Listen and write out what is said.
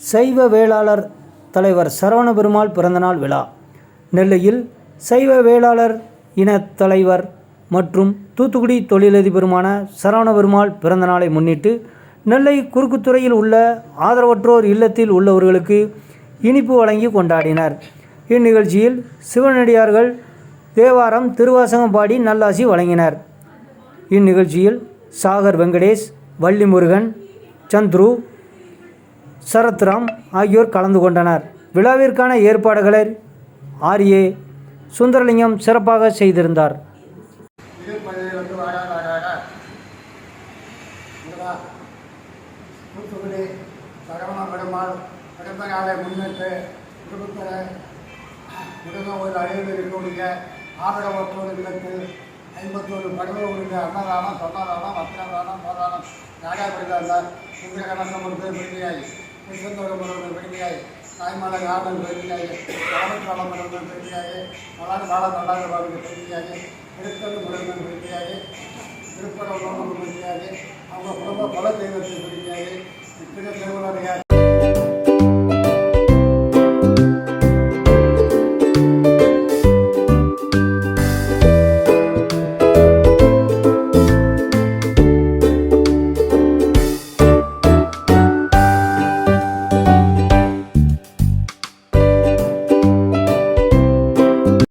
சைவ வேளாளர் தலைவர் சரவணபெருமாள் பிறந்தநாள் விழா. நெல்லையில் சைவ வேளாளர் இனத் தலைவர் மற்றும் தூத்துக்குடி தொழிலதிபருமான சரவணபெருமாள் பிறந்தநாளை முன்னிட்டு நெல்லை குறுக்குத்துறையில் உள்ள ஆதரவற்றோர் இல்லத்தில் உள்ளவர்களுக்கு இனிப்பு வழங்கி கொண்டாடினர். இந்நிகழ்ச்சியில் சிவனடியார்கள் தேவாரம், திருவாசகம் பாடி நல்லாசி வழங்கினர். இந்நிகழ்ச்சியில் சாகர் வெங்கடேஷ், வள்ளிமுருகன், சந்துரு, சரத்ராம் ஆகியோர் கலந்து கொண்டனர். விழாவிற்கான ஏற்பாடுகளை ஆர்ஏ சுந்தரலிங்கம் சிறப்பாக செய்திருந்தார். தூத்துக்குடி சரவணபெருமாள் பிறந்த நாளை முன்னிட்டு குடும்பத்தில் குடும்பம் ஒரு அழிவில் இருக்கக்கூடிய ஆதரவற்றோர் இல்லத்தில் 51 படகுகளுடைய அன்னதானம், சொன்னதானம், வஸ்திரதானம், போதானம் நாடாபடிதார் சுந்தரகணசமுறை பெருமையாய், கிருஷ்ணத்தோடு முருகன் பெருமையாய், தாய்மலை காவல் பெருமையாய், காலக்காலம் முருகன் பெருமையாய், மலாடு காலம் நல்லாத பாருங்க பெருமையாய், திருத்தல் முருகன் பெருமையாய், திருப்பரம் பெருமையாய், அவங்க குடும்ப பல தெய்வத்தை பெருமையாய், இத்தனை தேவனுடைய